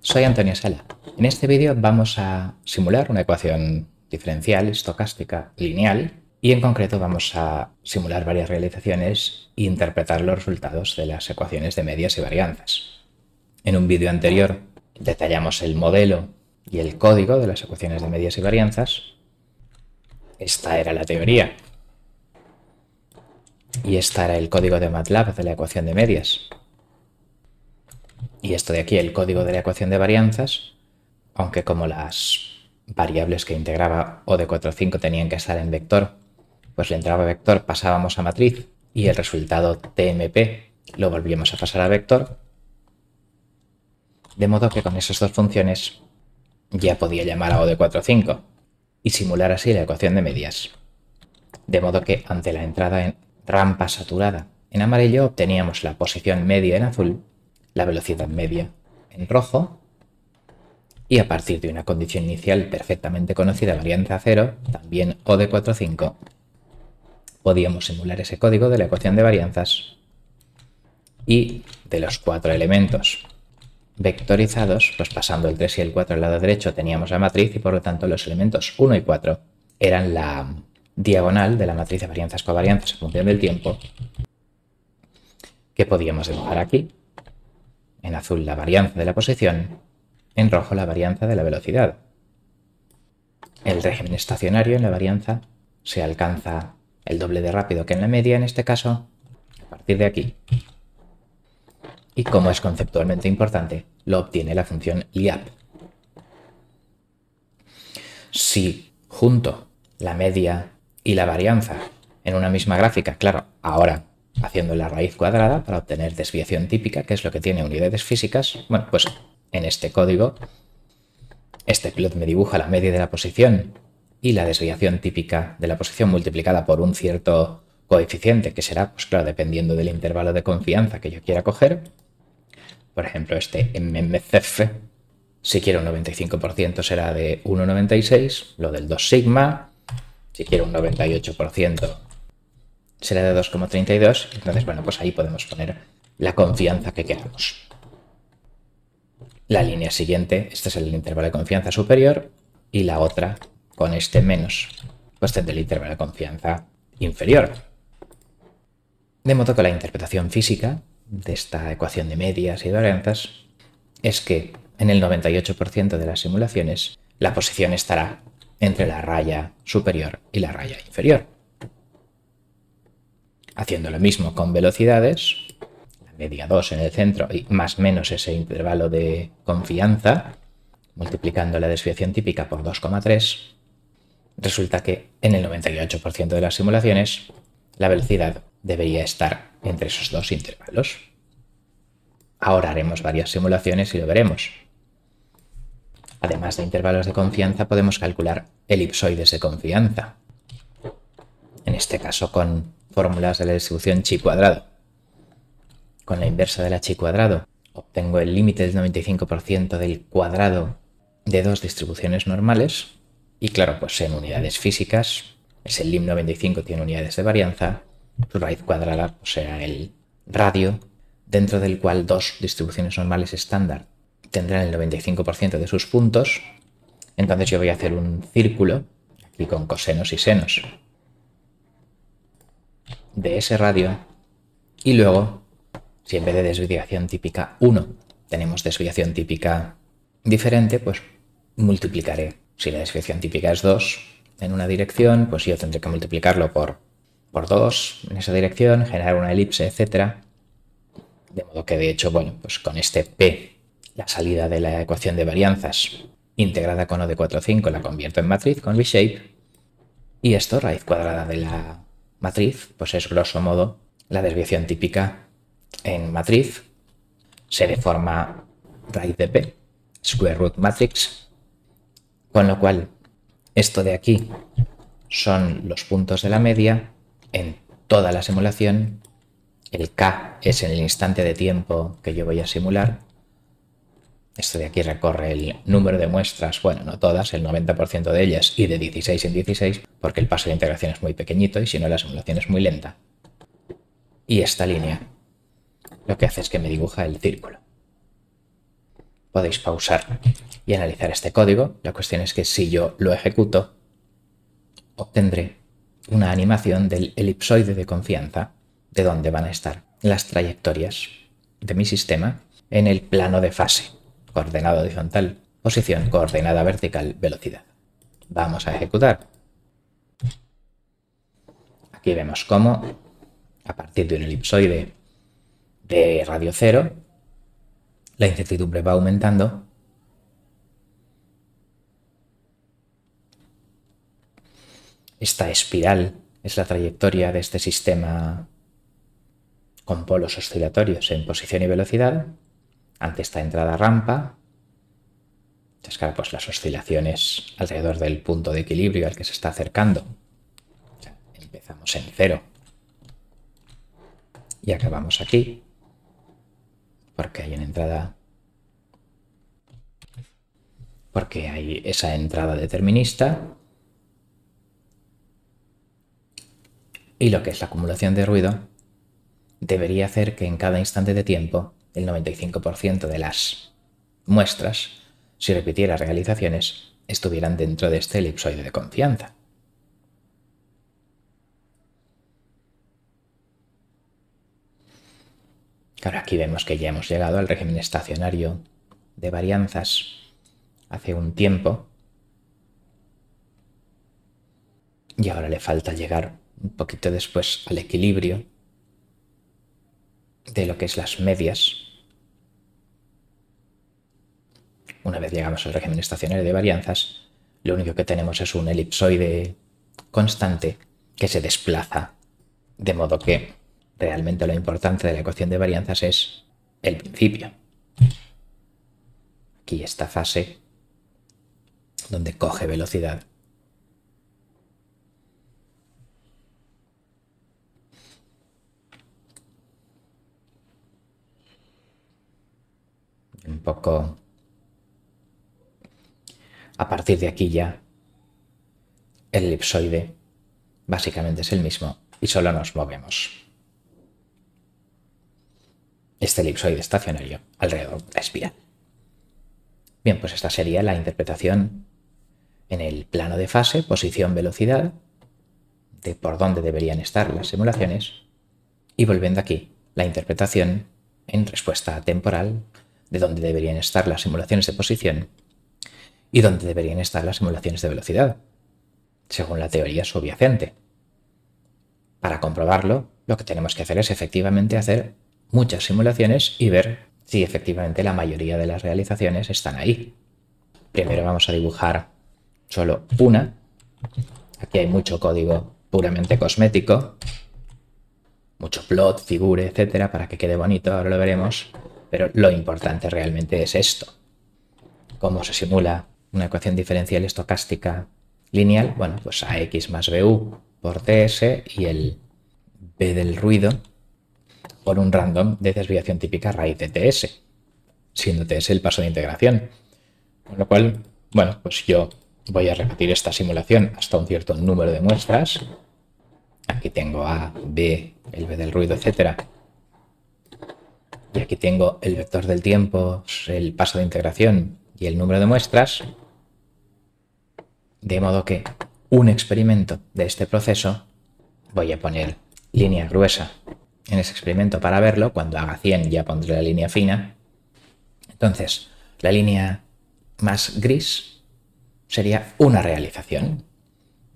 Soy Antonio Sala. En este vídeo vamos a simular una ecuación diferencial, estocástica, lineal, y en concreto vamos a simular varias realizaciones e interpretar los resultados de las ecuaciones de medias y varianzas. En un vídeo anterior detallamos el modelo y el código de las ecuaciones de medias y varianzas. Esta era la teoría. Y esta era el código de MATLAB de la ecuación de medias. Y esto de aquí, el código de la ecuación de varianzas, aunque como las variables que integraba O de 4 a 5 tenían que estar en vector, pues le entraba vector, pasábamos a matriz y el resultado TMP lo volvíamos a pasar a vector, de modo que con esas dos funciones ya podía llamar a O de 4 a 5 y simular así la ecuación de medias. De modo que ante la entrada en rampa saturada en amarillo obteníamos la posición media en azul, la velocidad media en rojo, y a partir de una condición inicial perfectamente conocida, varianza 0, también O de 4 a 5, podíamos simular ese código de la ecuación de varianzas y de los 4 elementos vectorizados, pues pasando el 3 y el 4 al lado derecho teníamos la matriz y por lo tanto los elementos 1 y 4 eran la diagonal de la matriz de varianzas covarianzas en función del tiempo, que podíamos dibujar aquí. En azul la varianza de la posición, en rojo la varianza de la velocidad. El régimen estacionario en la varianza se alcanza el doble de rápido que en la media, en este caso, a partir de aquí. Y como es conceptualmente importante, lo obtiene la función LIAP. Si junto la media y la varianza en una misma gráfica, claro, ahora haciendo la raíz cuadrada para obtener desviación típica, que es lo que tiene unidades físicas, bueno, pues en este código, este plot me dibuja la media de la posición y la desviación típica de la posición multiplicada por un cierto coeficiente, que será, pues claro, dependiendo del intervalo de confianza que yo quiera coger. Por ejemplo, este MMCF, si quiero un 95% será de 1,96, lo del 2 sigma, si quiero un 98% será de 2,32, entonces, bueno, pues ahí podemos poner la confianza que queramos. La línea siguiente, este es el intervalo de confianza superior, y la otra, con este menos, pues tendré el intervalo de confianza inferior. De modo que la interpretación física de esta ecuación de medias y de varianzas es que en el 98% de las simulaciones la posición estará entre la raya superior y la raya inferior. Haciendo lo mismo con velocidades, la media 2 en el centro y más o menos ese intervalo de confianza, multiplicando la desviación típica por 2,3, resulta que en el 98% de las simulaciones la velocidad debería estar entre esos dos intervalos. Ahora haremos varias simulaciones y lo veremos. Además de intervalos de confianza, podemos calcular elipsoides de confianza. En este caso con fórmulas de la distribución chi cuadrado. Con la inversa de la chi cuadrado obtengo el límite del 95% del cuadrado de dos distribuciones normales. Y claro, pues en unidades físicas, ese lim 95 tiene unidades de varianza, su raíz cuadrada pues será el radio, dentro del cual dos distribuciones normales estándar tendrán el 95% de sus puntos. Entonces yo voy a hacer un círculo, aquí con cosenos y senos, de ese radio, y luego, si en vez de desviación típica 1 tenemos desviación típica diferente, pues multiplicaré. Si la desviación típica es 2 en una dirección, pues yo tendré que multiplicarlo por 2 en esa dirección, generar una elipse, etc. De modo que, de hecho, bueno, pues con este P, la salida de la ecuación de varianzas integrada con O de 4 a 5 la convierto en matriz con V-shape, y esto, raíz cuadrada de la matriz, pues es grosso modo la desviación típica en matriz. Se deforma raíz de P, square root matrix, con lo cual esto de aquí son los puntos de la media en toda la simulación. El K es en el instante de tiempo que yo voy a simular. Esto de aquí recorre el número de muestras, bueno, no todas, el 90% de ellas, y de 16 en 16, porque el paso de integración es muy pequeñito y si no la simulación es muy lenta. Y esta línea lo que hace es que me dibuja el círculo. Podéis pausar y analizar este código. La cuestión es que si yo lo ejecuto, obtendré una animación del elipsoide de confianza de dónde van a estar las trayectorias de mi sistema en el plano de fase, coordenada horizontal, posición, coordenada vertical, velocidad. Vamos a ejecutar. Aquí vemos cómo, a partir de un elipsoide de radio cero, la incertidumbre va aumentando esta espiral es la trayectoria de este sistema con polos oscilatorios en posición y velocidad ante esta entrada rampa. Entonces, claro, pues las oscilaciones alrededor del punto de equilibrio al que se está acercando. O sea, empezamos en cero y acabamos aquí porque hay una entrada, porque hay esa entrada determinista. Y lo que es la acumulación de ruido debería hacer que en cada instante de tiempo el 95% de las muestras, si repitiera realizaciones, estuvieran dentro de este elipsoide de confianza. Ahora aquí vemos que ya hemos llegado al régimen estacionario de varianzas hace un tiempo y ahora le falta llegar un poquito después al equilibrio de lo que es las medias. Una vez llegamos al régimen estacionario de varianzas, lo único que tenemos es un elipsoide constante que se desplaza, de modo que realmente lo importante de la ecuación de varianzas es el principio. Aquí esta fase donde coge velocidad. Un poco a partir de aquí ya el elipsoide básicamente es el mismo y solo nos movemos este elipsoide estacionario alrededor de la espiral. Bien, pues esta sería la interpretación en el plano de fase, posición, velocidad, de por dónde deberían estar las simulaciones, y volviendo aquí, la interpretación en respuesta temporal de dónde deberían estar las simulaciones de posición y dónde deberían estar las simulaciones de velocidad, según la teoría subyacente. Para comprobarlo, lo que tenemos que hacer es efectivamente hacer muchas simulaciones y ver si efectivamente la mayoría de las realizaciones están ahí. Primero vamos a dibujar solo una. Aquí hay mucho código puramente cosmético, mucho plot, figure, etcétera, para que quede bonito, ahora lo veremos, pero lo importante realmente es esto. ¿Cómo se simula una ecuación diferencial estocástica lineal? Bueno, pues AX más BU por TS y el B del ruido por un random de desviación típica raíz de TS, siendo TS el paso de integración. Con lo cual, bueno, pues yo voy a repetir esta simulación hasta un cierto número de muestras. Aquí tengo A, B, el B del ruido, etcétera. Y aquí tengo el vector del tiempo, el paso de integración y el número de muestras. De modo que un experimento de este proceso, voy a poner línea gruesa en ese experimento para verlo. Cuando haga 100 ya pondré la línea fina. Entonces, la línea más gris sería una realización,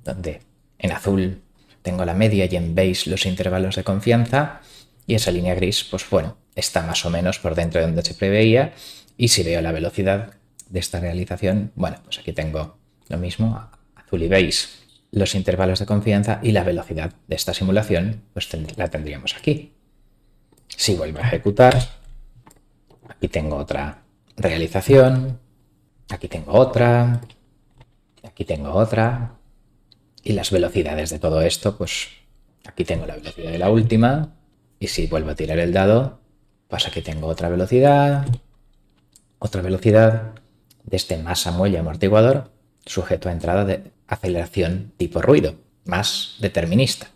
donde en azul tengo la media y en beige los intervalos de confianza, y esa línea gris, pues bueno, está más o menos por dentro de donde se preveía. Y si veo la velocidad de esta realización, bueno, pues aquí tengo lo mismo, azul y beige, los intervalos de confianza, y la velocidad de esta simulación, pues la tendríamos aquí. Si vuelvo a ejecutar, aquí tengo otra realización, aquí tengo otra, aquí tengo otra, y las velocidades de todo esto, pues aquí tengo la velocidad de la última, y si vuelvo a tirar el dado, pues aquí tengo otra velocidad de este masa muelle amortiguador sujeto a entrada de aceleración tipo ruido, más determinista.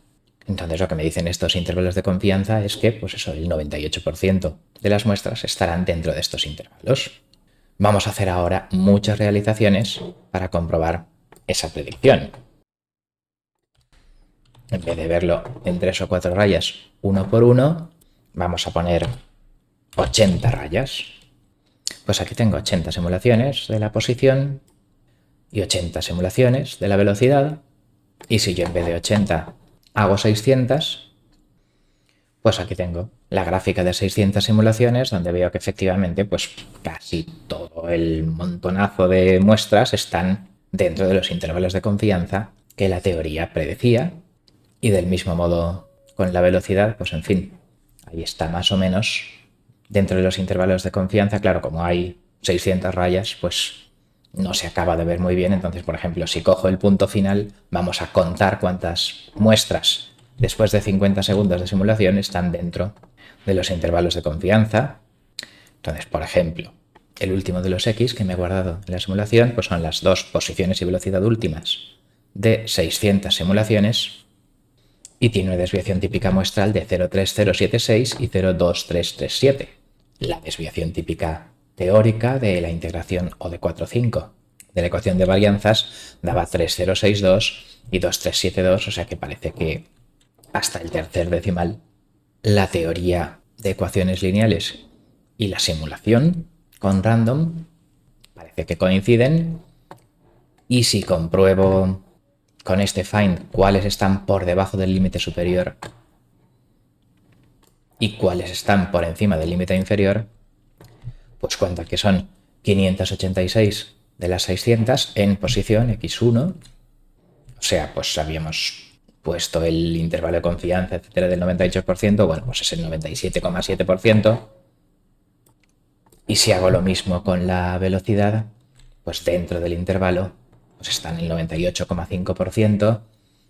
Entonces lo que me dicen estos intervalos de confianza es que, pues eso, el 98% de las muestras estarán dentro de estos intervalos. Vamos a hacer ahora muchas realizaciones para comprobar esa predicción. En vez de verlo en 3 o 4 rayas uno por uno, vamos a poner 80 rayas. Pues aquí tengo 80 simulaciones de la posición y 80 simulaciones de la velocidad. Y si yo en vez de 80 hago 600, pues aquí tengo la gráfica de 600 simulaciones, donde veo que efectivamente pues casi todo el montonazo de muestras están dentro de los intervalos de confianza que la teoría predecía. Y del mismo modo con la velocidad, pues en fin, ahí está más o menos dentro de los intervalos de confianza. Claro, como hay 600 rayas, pues no se acaba de ver muy bien. Entonces, por ejemplo, si cojo el punto final, vamos a contar cuántas muestras después de 50 segundos de simulación están dentro de los intervalos de confianza. Entonces, por ejemplo, el último de los X que me he guardado en la simulación, pues son las dos posiciones y velocidad últimas de 600 simulaciones y tiene una desviación típica muestral de 0,3076 y 0,2337. La desviación típica teórica de la integración O de 4,5 de la ecuación de varianzas daba 3,062 y 2,372, o sea que parece que hasta el tercer decimal la teoría de ecuaciones lineales y la simulación con random parece que coinciden. Y si compruebo con este find cuáles están por debajo del límite superior y cuáles están por encima del límite inferior, pues cuenta que son 586 de las 600 en posición x1. O sea, pues habíamos puesto el intervalo de confianza, etcétera, del 98%, bueno, pues es el 97,7%. Y si hago lo mismo con la velocidad, pues dentro del intervalo pues está en el 98,5%.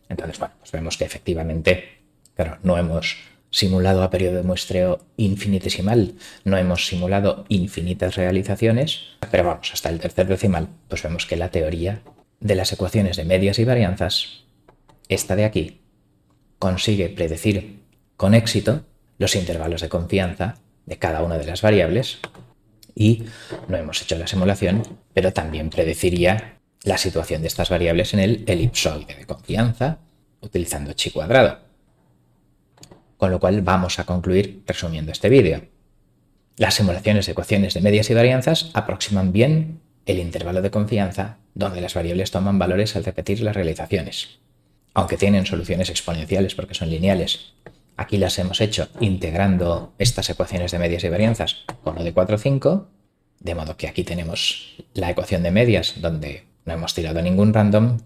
Entonces, bueno, pues vemos que efectivamente, claro, no hemos simulado a periodo de muestreo infinitesimal, no hemos simulado infinitas realizaciones, pero vamos, hasta el tercer decimal, pues vemos que la teoría de las ecuaciones de medias y varianzas, esta de aquí, consigue predecir con éxito los intervalos de confianza de cada una de las variables. Y no hemos hecho la simulación, pero también predeciría la situación de estas variables en el elipsoide de confianza utilizando chi cuadrado. Con lo cual vamos a concluir resumiendo este vídeo. Las simulaciones de ecuaciones de medias y varianzas aproximan bien el intervalo de confianza donde las variables toman valores al repetir las realizaciones. Aunque tienen soluciones exponenciales porque son lineales, aquí las hemos hecho integrando estas ecuaciones de medias y varianzas con O de 4,5, de modo que aquí tenemos la ecuación de medias donde no hemos tirado ningún random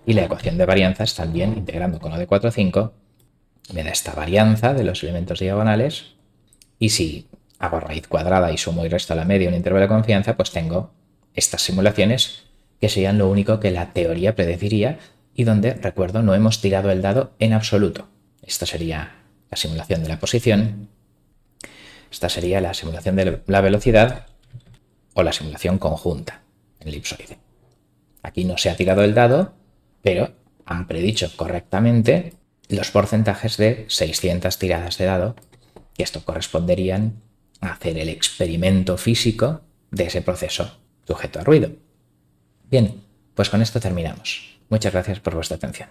y la ecuación de varianzas también integrando con O de 4,5 me da esta varianza de los elementos diagonales y si hago raíz cuadrada y sumo y resto a la media un intervalo de confianza, pues tengo estas simulaciones que serían lo único que la teoría predeciría y donde, recuerdo, no hemos tirado el dado en absoluto. Esta sería la simulación de la posición, esta sería la simulación de la velocidad o la simulación conjunta en elipsoide. Aquí no se ha tirado el dado, pero han predicho correctamente los porcentajes de 600 tiradas de dado, y esto corresponderían a hacer el experimento físico de ese proceso sujeto a ruido. Bien, pues con esto terminamos. Muchas gracias por vuestra atención.